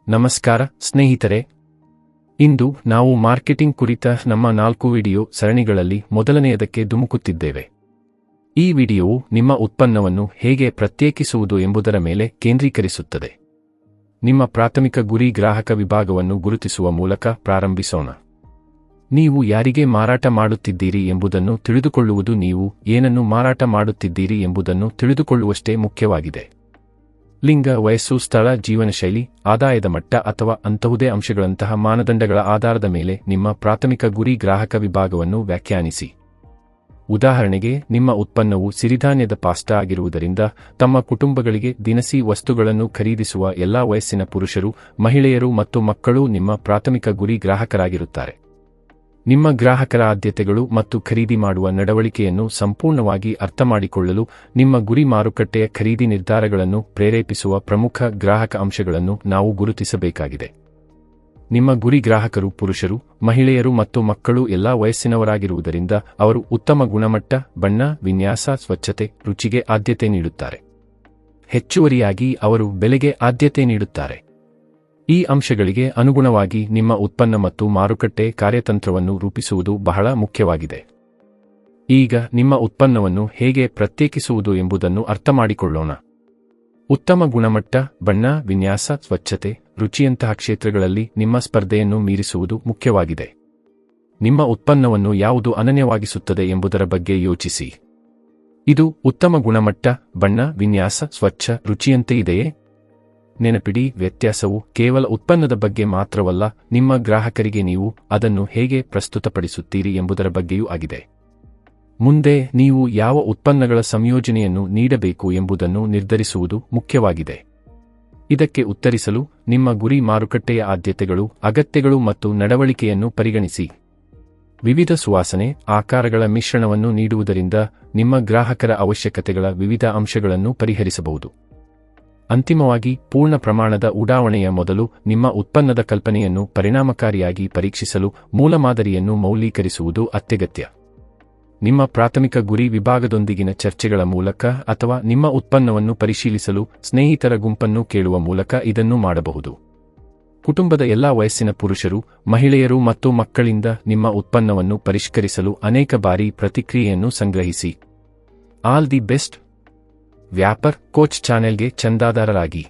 ನಮಸ್ಕಾರ ಸ್ನೇಹಿತರೆ, ಇಂದು ನಾವು ಮಾರ್ಕೆಟಿಂಗ್ ಕುರಿತ ನಮ್ಮ 4 ವಿಡಿಯೋ ಸರಣಿಗಳಲ್ಲಿ ಮೊದಲನೆಯದಕ್ಕೆ ಧುಮುಕುತ್ತಿದ್ದೇವೆ. ಈ ವಿಡಿಯೋವು ನಿಮ್ಮ ಉತ್ಪನ್ನವನ್ನು ಹೇಗೆ ಪ್ರತ್ಯೇಕಿಸುವುದು ಎಂಬುದರ ಮೇಲೆ ಕೇಂದ್ರೀಕರಿಸುತ್ತದೆ. ನಿಮ್ಮ ಪ್ರಾಥಮಿಕ ಗುರಿ ಗ್ರಾಹಕ ವಿಭಾಗವನ್ನು ಗುರುತಿಸುವ ಮೂಲಕ ಪ್ರಾರಂಭಿಸೋಣ. ನೀವು ಯಾರಿಗೆ ಮಾರಾಟ ಮಾಡುತ್ತಿದ್ದೀರಿ ಎಂಬುದನ್ನು ತಿಳಿದುಕೊಳ್ಳುವುದು ನೀವು ಏನನ್ನು ಮಾರಾಟ ಮಾಡುತ್ತಿದ್ದೀರಿ ಎಂಬುದನ್ನು ತಿಳಿದುಕೊಳ್ಳುವಷ್ಟೇ ಮುಖ್ಯವಾಗಿದೆ. ಲಿಂಗ, ವಯಸ್ಸು, ಸ್ಥಳ, ಜೀವನಶೈಲಿ, ಆದಾಯದ ಮಟ್ಟ ಅಥವಾ ಅಂತಹುದೇ ಅಂಶಗಳಂತಹ ಮಾನದಂಡಗಳ ಆಧಾರದ ಮೇಲೆ ನಿಮ್ಮ ಪ್ರಾಥಮಿಕ ಗುರಿ ಗ್ರಾಹಕ ವಿಭಾಗವನ್ನು ವ್ಯಾಖ್ಯಾನಿಸಿ. ಉದಾಹರಣೆಗೆ, ನಿಮ್ಮ ಉತ್ಪನ್ನವು ಸಿರಿಧಾನ್ಯದ ಪಾಸ್ಟಾ ಆಗಿರುವುದರಿಂದ ತಮ್ಮ ಕುಟುಂಬಗಳಿಗೆ ದಿನಸಿ ವಸ್ತುಗಳನ್ನು ಖರೀದಿಸುವ ಎಲ್ಲಾ ವಯಸ್ಸಿನ ಪುರುಷರು, ಮಹಿಳೆಯರು ಮತ್ತು ಮಕ್ಕಳು ನಿಮ್ಮ ಪ್ರಾಥಮಿಕ ಗುರಿ ಗ್ರಾಹಕರಾಗಿರುತ್ತಾರೆ. ನಿಮ್ಮ ಗ್ರಾಹಕರ ಆದ್ಯತೆಗಳು ಮತ್ತು ಖರೀದಿ ಮಾಡುವ ನಡವಳಿಕೆಯನ್ನು ಸಂಪೂರ್ಣವಾಗಿ ಅರ್ಥಮಾಡಿಕೊಳ್ಳಲು ನಿಮ್ಮ ಗುರಿ ಮಾರುಕಟ್ಟೆಯ ಖರೀದಿ ನಿರ್ಧಾರಗಳನ್ನು ಪ್ರೇರೇಪಿಸುವ ಪ್ರಮುಖ ಗ್ರಾಹಕ ಅಂಶಗಳನ್ನು ನಾವು ಗುರುತಿಸಬೇಕಾಗಿದೆ. ನಿಮ್ಮ ಗುರಿ ಗ್ರಾಹಕರು ಪುರುಷರು, ಮಹಿಳೆಯರು ಮತ್ತು ಮಕ್ಕಳು ಎಲ್ಲಾ ವಯಸ್ಸಿನವರಾಗಿರುವುದರಿಂದ ಅವರು ಉತ್ತಮ ಗುಣಮಟ್ಟ, ಬಣ್ಣ, ವಿನ್ಯಾಸ, ಸ್ವಚ್ಛತೆ, ರುಚಿಗೆ ಆದ್ಯತೆ ನೀಡುತ್ತಾರೆ. ಹೆಚ್ಚುವರಿಯಾಗಿ ಅವರು ಬೆಲೆಗೆ ಆದ್ಯತೆ ನೀಡುತ್ತಾರೆ. ಈ ಅಂಶಗಳಿಗೆ ಅನುಗುಣವಾಗಿ ನಿಮ್ಮ ಉತ್ಪನ್ನ ಮತ್ತು ಮಾರುಕಟ್ಟೆ ಕಾರ್ಯತಂತ್ರವನ್ನು ರೂಪಿಸುವುದು ಬಹಳ ಮುಖ್ಯವಾಗಿದೆ. ಈಗ ನಿಮ್ಮ ಉತ್ಪನ್ನವನ್ನು ಹೇಗೆ ಪ್ರತ್ಯೇಕಿಸುವುದು ಎಂಬುದನ್ನು ಅರ್ಥಮಾಡಿಕೊಳ್ಳೋಣ. ಉತ್ತಮ ಗುಣಮಟ್ಟ, ಬಣ್ಣ, ವಿನ್ಯಾಸ, ಸ್ವಚ್ಛತೆ, ರುಚಿಯಂತಹ ಕ್ಷೇತ್ರಗಳಲ್ಲಿ ನಿಮ್ಮ ಸ್ಪರ್ಧೆಯನ್ನು ಮೀರಿಸುವುದು ಮುಖ್ಯವಾಗಿದೆ. ನಿಮ್ಮ ಉತ್ಪನ್ನವನ್ನು ಯಾವುದು ಅನನ್ಯವಾಗಿಸುತ್ತದೆ ಎಂಬುದರ ಬಗ್ಗೆ ಯೋಚಿಸಿ. ಇದು ಉತ್ತಮ ಗುಣಮಟ್ಟ, ಬಣ್ಣ, ವಿನ್ಯಾಸ, ಸ್ವಚ್ಛ, ರುಚಿಯಂತೆ ಇದೆಯೇ? ನೆನಪಿಡಿ, ವ್ಯತ್ಯಾಸವು ಕೇವಲ ಉತ್ಪನ್ನದ ಬಗ್ಗೆ ಮಾತ್ರವಲ್ಲ, ನಿಮ್ಮ ಗ್ರಾಹಕರಿಗೆ ನೀವು ಅದನ್ನು ಹೇಗೆ ಪ್ರಸ್ತುತಪಡಿಸುತ್ತೀರಿ ಎಂಬುದರ ಬಗ್ಗೆಯೂ ಆಗಿದೆ. ಮುಂದೆ ನೀವು ಯಾವ ಉತ್ಪನ್ನಗಳ ಸಂಯೋಜನೆಯನ್ನು ನೀಡಬೇಕು ಎಂಬುದನ್ನು ನಿರ್ಧರಿಸುವುದು ಮುಖ್ಯವಾಗಿದೆ. ಇದಕ್ಕೆ ಉತ್ತರಿಸಲು ನಿಮ್ಮ ಗುರಿ ಮಾರುಕಟ್ಟೆಯ ಆದ್ಯತೆಗಳು, ಅಗತ್ಯಗಳು ಮತ್ತು ನಡವಳಿಕೆಯನ್ನು ಪರಿಗಣಿಸಿ. ವಿವಿಧ ಸುವಾಸನೆ, ಆಕಾರಗಳ ಮಿಶ್ರಣವನ್ನು ನೀಡುವುದರಿಂದ ನಿಮ್ಮ ಗ್ರಾಹಕರ ಅವಶ್ಯಕತೆಗಳ ವಿವಿಧ ಅಂಶಗಳನ್ನು ಪರಿಹರಿಸಬಹುದು. ಅಂತಿಮವಾಗಿ, ಪೂರ್ಣ ಪ್ರಮಾಣದ ಉಡಾವಣೆಯ ಮೊದಲು ನಿಮ್ಮ ಉತ್ಪನ್ನದ ಕಲ್ಪನೆಯನ್ನು ಪರಿಣಾಮಕಾರಿಯಾಗಿ ಪರೀಕ್ಷಿಸಲು ಮೂಲಮಾದರಿಯನ್ನು ಮೌಲ್ಯೀಕರಿಸುವುದು ಅತ್ಯಗತ್ಯ. ನಿಮ್ಮ ಪ್ರಾಥಮಿಕ ಗುರಿ ವಿಭಾಗದೊಂದಿಗಿನ ಚರ್ಚೆಗಳ ಮೂಲಕ ಅಥವಾ ನಿಮ್ಮ ಉತ್ಪನ್ನವನ್ನು ಪರಿಶೀಲಿಸಲು ಸ್ನೇಹಿತರ ಗುಂಪನ್ನು ಕೇಳುವ ಮೂಲಕ ಇದನ್ನು ಮಾಡಬಹುದು. ಕುಟುಂಬದ ಎಲ್ಲಾ ವಯಸ್ಸಿನ ಪುರುಷರು, ಮಹಿಳೆಯರು ಮತ್ತು ಮಕ್ಕಳಿಂದ ನಿಮ್ಮ ಉತ್ಪನ್ನವನ್ನು ಪರಿಷ್ಕರಿಸಲು ಅನೇಕ ಬಾರಿ ಪ್ರತಿಕ್ರಿಯೆಯನ್ನು ಸಂಗ್ರಹಿಸಿ. All the best. ವ್ಯಾಪಾರ್ ಕೋಚ್ ಚಾನೆಲ್ಗೆ ಚಂದಾದಾರರಾಗಿ.